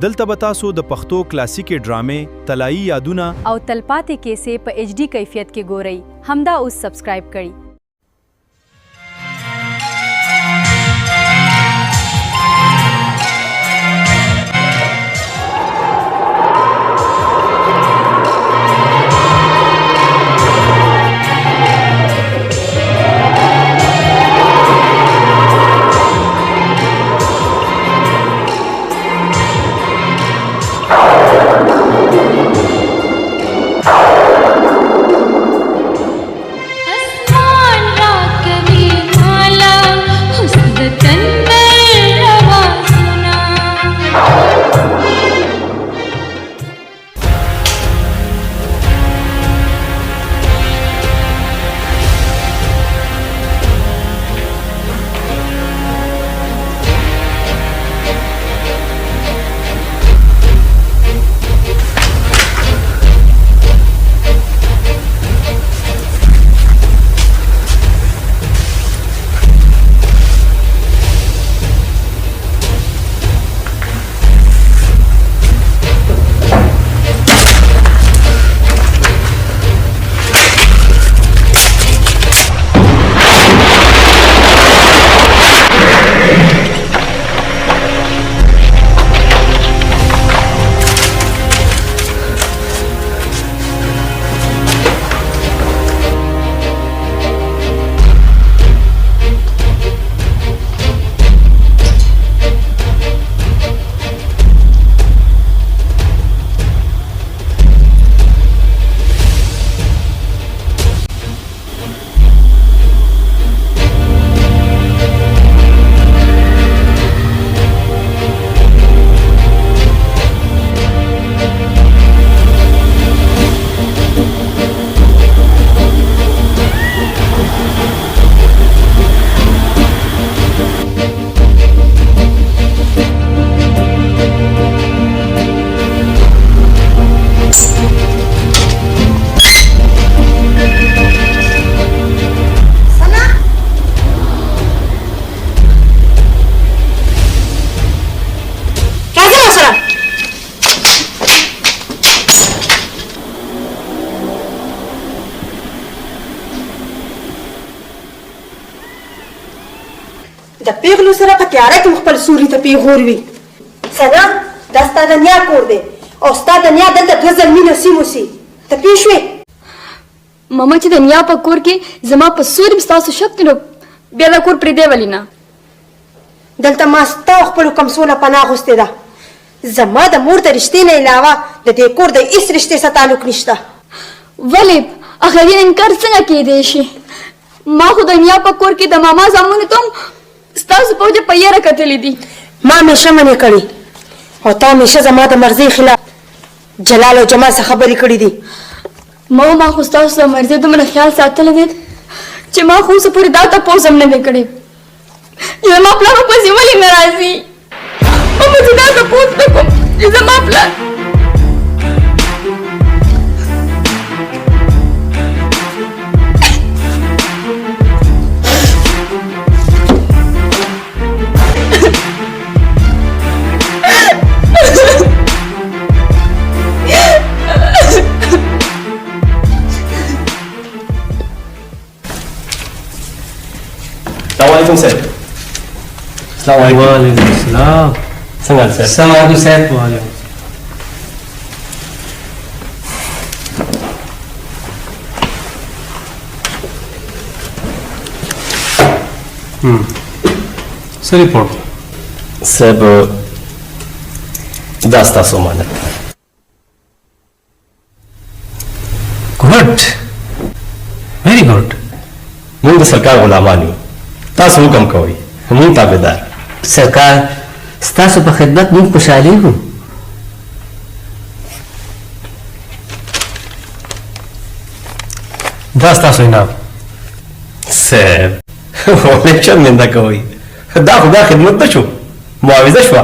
دلته به تاسو د پښتو کلاسیکي ډرامې طلایي یادونه او تلپاتې کیسې په HD کیفیت کې ګورئ. همدا اوس سبسکرایب کړئ. د پیغلو سره په تیاره کې خپل سوري ته پیغور وي. سنا دا ستا د نیا کور دی او ستا د نیا دلته دوه زلمي نصیب اوسي. ته پوه شوې؟ ماما چې د نیا په کور کې زما په سوري به ستاسو شک دی نو بیا دا کور پرېږدی ولې نه؟ دلته ما ستا او خپلو کمسونه پناه اغوستې ده. زما د مور د رشتې نه علاوه د دې کور د هېڅ رشتې سره تعلق نشته. ولې اخري انکار څنګه کېدی شي؟ ما خو د نیا په کور کې د ماما زامنو ته هم ستاسو په وجه په یاره کتلي دي. ما همیشه منې کړې او تا همیشه زما د مرضۍ خلاف جلال او جمال څخه خبرې کړې دي. ما خو ستاسو د مرضۍ دومره خیال ساتلی دی چې ما خو اوسه پورې دا تپوس هم نه دی کړی چې زما پلار مو پسې ولې نه راځي. ما به چې دا تپوس نه کوم چې زما پلار Assalamualaikum Syed. Assalamualaikum. Waalaikumsalam. Sengal Syed. Assalamualaikum Syed. Waalaikumsalam. څه ریپورټ؟ صاحب دا ستاسو امانت. ګډ ویری ګډ. موږ د سرکار غلامان یو. تاسو حکم کوئ موږ تابعدار. سرکار ستاسو په خدمت موږ خوشحالیږو. دا ستاسو انعام. صاحب ولې شرمنده کوئ؟ دا خو دا خدمت نه شو، معاوضه شوه.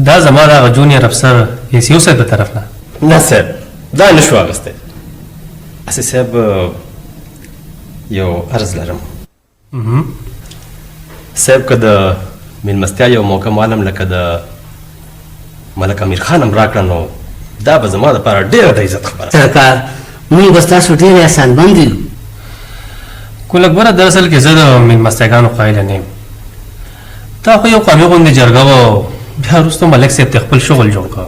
دا زما د هغه جونیئر افسر ایسیو صاحب د طرف نه. نه صاحب دا نه شو اخیستی. هسې صاحب یو عرض لرم. صاحب که د میلمستیا یو موقع معلم لکه د ملک امیر خان هم راکړه نو دا به زما دپاره ډېره د عزت خبره. سرکار موږ به ستاسو ډېر احسانمند یو. ګل اکبره دراصل کې زه د مېلمستیاګانو قایله نه یم. تا خو یو قومي غوندې جرګه وه، بیا وروسته ملک صاحب ته خپل شغل جوړ کړه.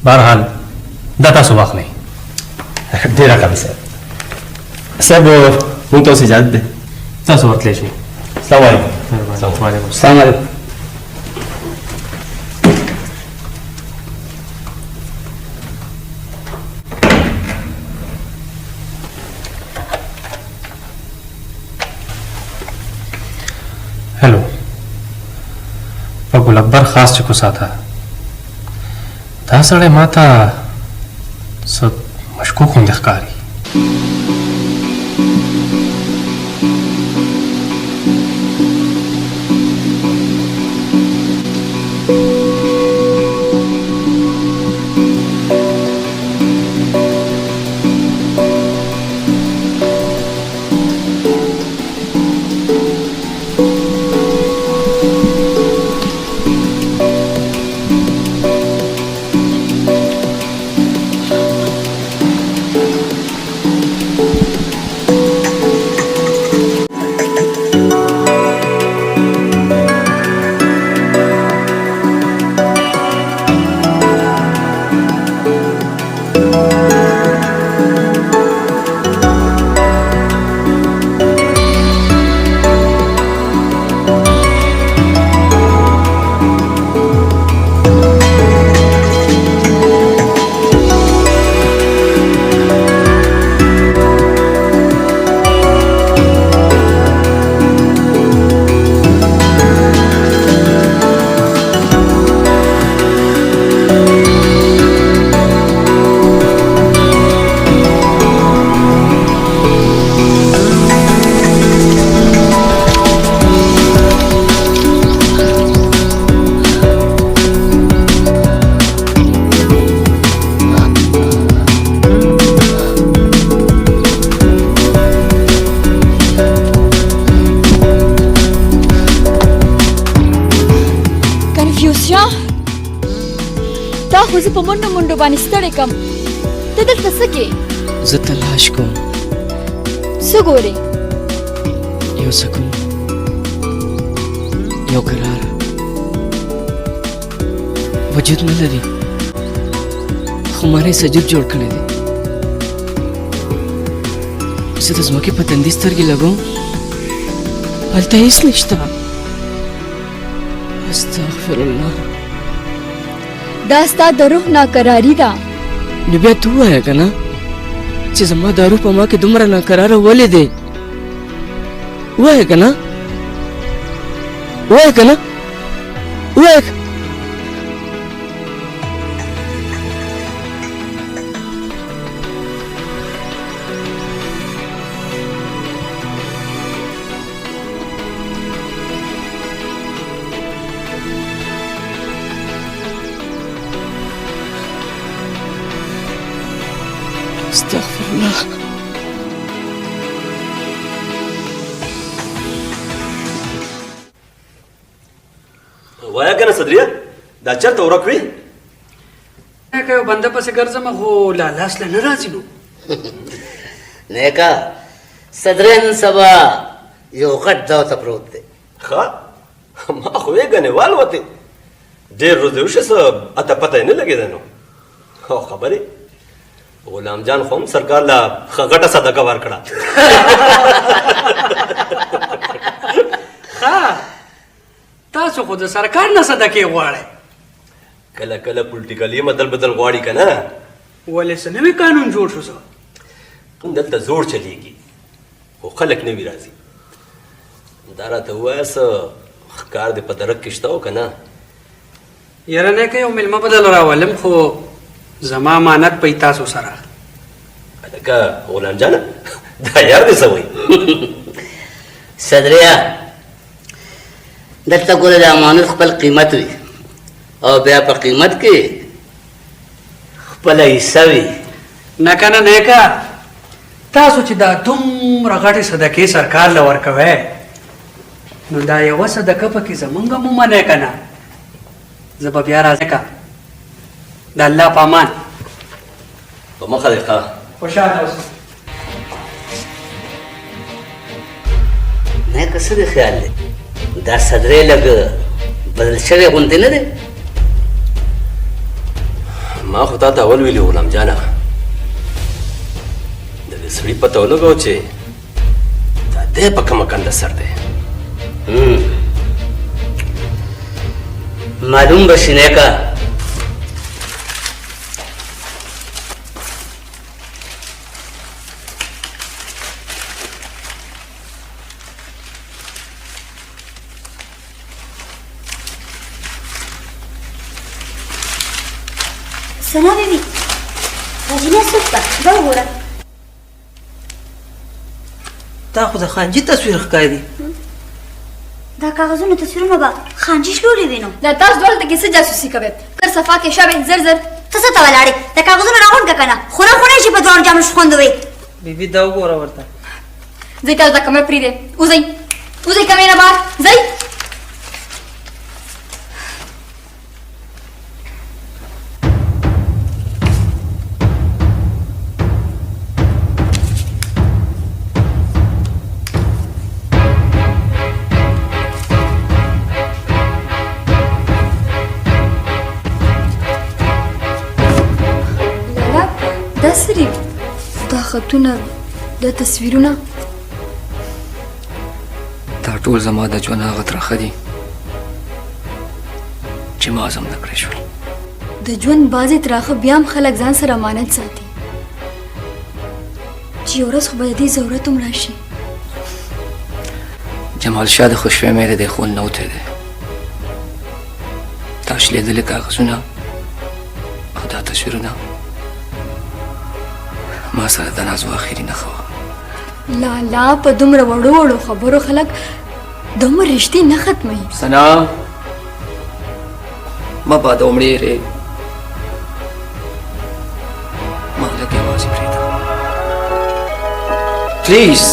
بهرحال دا تاسو واخلئ. ډېره ښه صاحب. صاحب موږ ته اوس اجازت دی. تاسو ورتلی شئ. السلام علیکم. وعلیکم السلام. السلام علیکم. هلو، په ګل اکبر خاص چکو ساته. دا سړی ما ته څه مشکوک غوندې ښکاري. تا خو زه په منډو منډو باندې ستړی کړم. ته دلته څه کې؟ زه تلاش کوم. څه ګورې؟ یو سکون، یو قرار. وجود نه لري خو ما نه سجود جوړ کړی دی. زه د ځمکې په تندي سترګې لګوم، هلته هېڅ نشته. استغفر الله. دا ستا د روح ناقراري ده. نو بیا ته ووایه که نه چې زما دا روح په ما کې دومره ناقراره ولې دی؟ ووایه که نه، ووایه که نه، ووایه که استغفر الله. وایا کنه صدریه دا چرته ورک وی؟ که یو بنده پسې ګرځم خو لا لاس له نه راځي نو. نیکا صدرین سبا یو غټ داو ته پروت دی. ښه ما خو یې ګنې والوتې ډېر ورځې وشوه څه اته پته یې نه لګېده نو. خو خبرې غلام جان خو هم سرکار له ښه غټه صدقه ورکړه. ښه تاسو خو د سرکار نه صدقې غواړئ. کله کله پولیټیکلي مدل بدل غواړي که نه. ولې څه نوی قانون جوړ شو څه؟ دلته زور چلیږي خو خلک نه وي راځي. دا راته ووایه څه ښکار دې په درک کې شته و که نه؟ یاره نه که یو مېلمه بدل راولم خو زما امانت پی تاسو سره. لکه غلام جانه دا یار دې څه وایي؟ صدریا دلته ګوره د امانت خپل قیمت وي او بیا په قیمت کې خپله حصه وي. نه که نه نیکه تاسو چې دا دومره غټې صدقې سرکار له ورکوئ نو دا یوه صدقه پکې زمونږ هم ومنئ که نه؟ زه به بیا راځم کا د الله په امان په مخه دې ښه خوشاله اوسه نه که څه دې خیال دی دا صدرې لږ بدل شوی غوندې نه دی ما خو تا ته اول ویلي غلام جانه د دې سړي پته ولګو چې دا دی په کومه کنده سر دی معلوم به شي نیکه سنا بیبي راجینه څوک ده دا وګوره تا خو د خانجي تصویر ښکاري دا کاغذونه تصویرونه به خانجي شلولې وي نو دا تاسو دواړه دلته څه جاسوسي کوئ پر صفا کې شابه زر زر ته څه ته ولاړې دا کاغذونه راغونډ که که نه خونه خونه شي په دواړو جامو شخوندوي بیبي دا وګوره ورته ځئ تاسو دا کمره پرېږدئ وځئ وځئ کمرې نه بهر ځئ دا سری دا خطونه دا تصویرونه دا ټول زما د ژوند هغه ترخه دي چې ما هضم نه کړی شول د ژوند بعضې تراخه بیا هم خلک ځان سره امانت ساتي چې یو ورځ خو به د دې ضرورت هم راشي جمال شاه د خوشفهمۍ د دې خون نه وتی دی دا شلېدلي کاغذونه او دا تصویرونه ما سره د نازو اخري نښه وه لا لا په دومره وړو وړو خبرو خلک د عمر رشتې نه ختموي سنا مه باده ومړېرې ما لږ یوازې پرېږده پلیز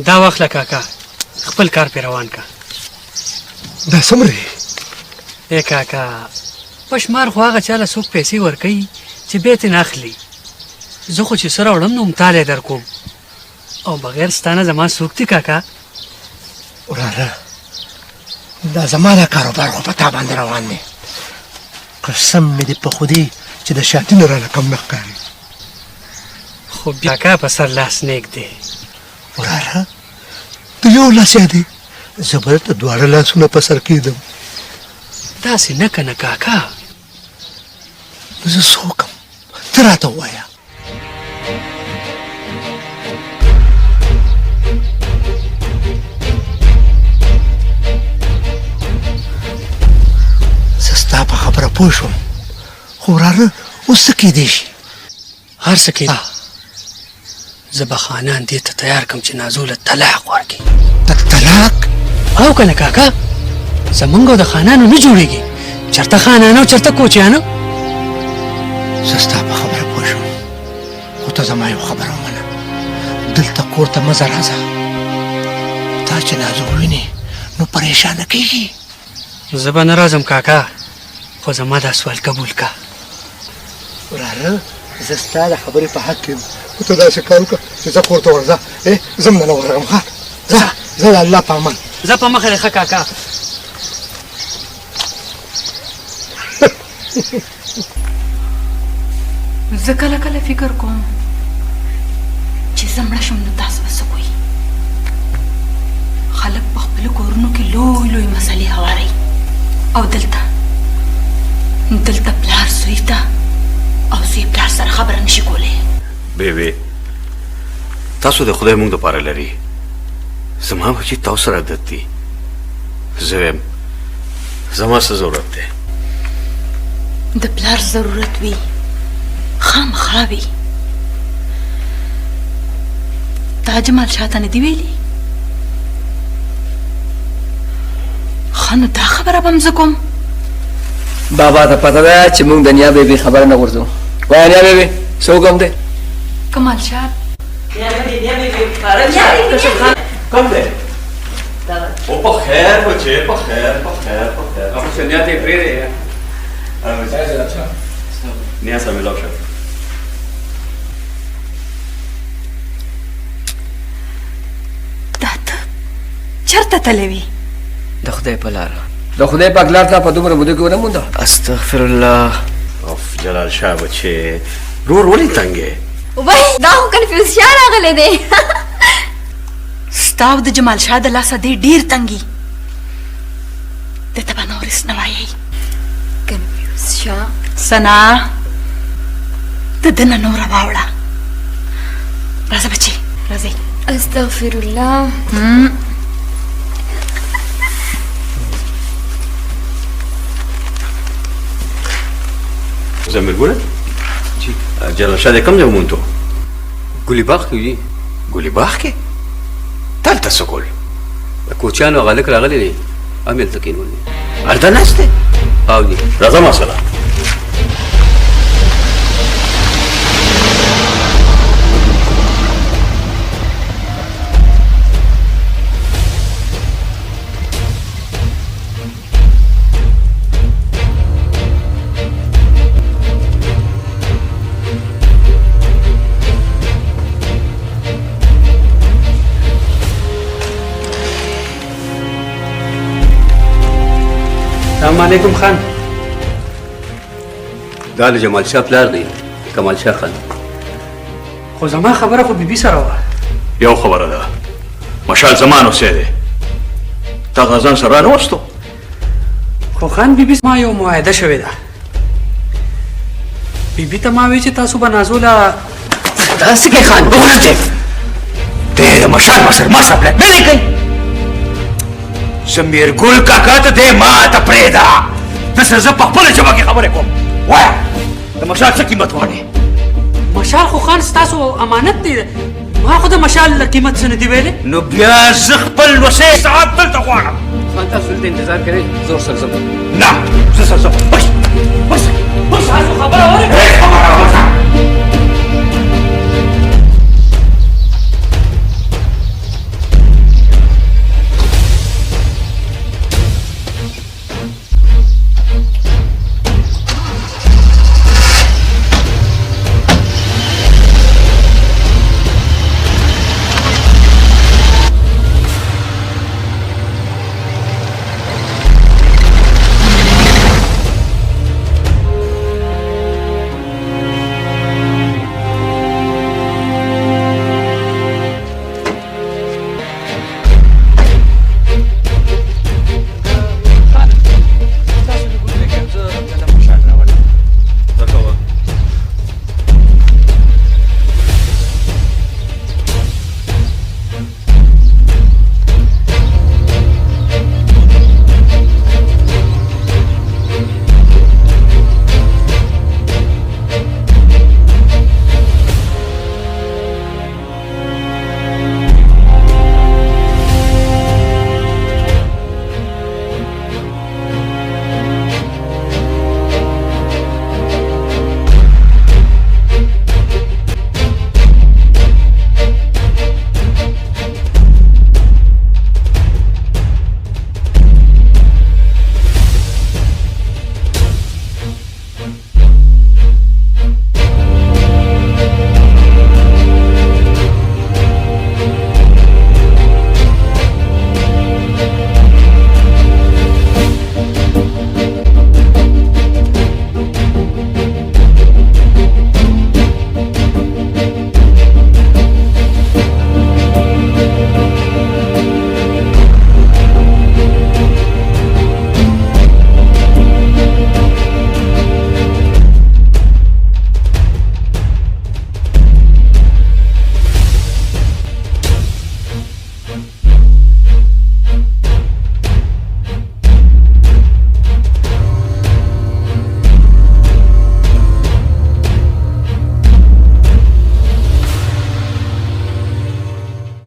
دا واخله کاکا خپل کار پې روان کا دا څومره ای کاکا په شمار خو هغه چاله څوک پیسې ورکوي چې بیا ترې نه اخلي زه خو چې څه راوړم نو متالی در کوم او بغیر ستانه زما څوک دي کاکا وراره دا زما دا کاروبار خو په تا باندې روان دی قسم مې دې په خودي چې د شاتینو رانه کم نه ښکاري خو بیا کاکا په سر لاس نیک دی وراره ته یو لاس یادې زه به درته دواړه لاسونه په سر کېږدم داسې نه که نه کاکا زه څه وکړم ته راته ووایه زه ستا په خبره پوه شوم خو وراره اوس څه کېدی شي هر څه کېدی زه به خانان دې ته تیار کړم چې نازو له طلاق ورکړي طلاق او که نه کاکا زمونږ او د خانانو نه جوړېږي چېرته خانانو چېرته کوچیانو زه ستا په خبره پوه شوم خو ته زما یو خبره ومنه دلته کور ته مه ځه راځه تا چې نازو ووینې نو پریشانه کېږي زه به نه راځم کاکا خو زما دا سوال قبول کا وراره زه ستا د خبرې په حق کې یم خو ته داسې کار وکړه چې زه کور ته ورځه زه هم دننه ورغلم ښه ځه زه د الله په امان زه په مخه دی ښه کاکا زه کله کله فکر کوم چې زه مړه شم نو تاسو به څه کوئ خلک په خپلو کورونو کې لوی لوی مسلې هواروي او دلته پلار زوی ته او زوی پلار سره خبره نشي کولی بیبي تاسو د خدای مونږ دپاره لري زما بچي تاسو سره عادت دي زه وایم زما څه ضرورت دی د پلار ضرورت وي خامخا وي تا جمال شاته نه دی ویلي ښه نو دا خبره به م زه کوم بابا ته پته ده چې موږ د نیا بیبي خبره نه غورځو وایه نیا بیبي څه حکم دی کمال شاه کم دی او په خیر بچې په خیر په خیر په خیر خو شنیا ته یې پرېږدې نیا سره ملاو شه دا ته چېرته تللی وې د خدای په لاره د خدای پاک لار ته په دومره موده کې ونه مونده استغفر الله اوف جلال شاه بچې رور ولې تنګې وای دا خو کنفیوزیا راغلی دی ستا او د جمال شاه د لاسه دی ډېر تنګي دته به نورس نه وایي کنفیوزیا سنا د ده نه نوره واوړه راځه بچې راځئ استغفر الله زمیر ګوره جلال شاه دی کوم ځای وموندو ګلي باغ کې وي ګلي باغ کې دلته څه کول د کوچیانو هغه هلک راغلی دی همدلته کېنول دی هلته ناست دی او دی راځه ما سره السلام علیکم خان دا د جمال شاه پلار دی کمال شاه خان خو زما خبره خو بیبي سره وه یو خبره ده مشال زمان اوسې دی تا غزان سره رانوستو خو خان بیبي ما یو معاهده شوې ده بیبي ته ما وی چې تاسو به نازوله داسې کې خان وګورئ دی د مشال په سر ما سره بلیک میلینګ کوي زمیر ګل کاکا ته دی ما ته پرېږده دسه زه په خپله ژبه کې خبرې کوم وایه د مشال څه قیمت غواړې مشال خو خان ستاسو امانت دی ما خو د مشال قیمت څه نه دی ویلې نو بیا زه خپل وسې ساعت دلته غواړم خان تاسو دلته انتظار کوئ زه ورسره ځم نه زه سره ځم بس بس بس تاسو خبره وکړئ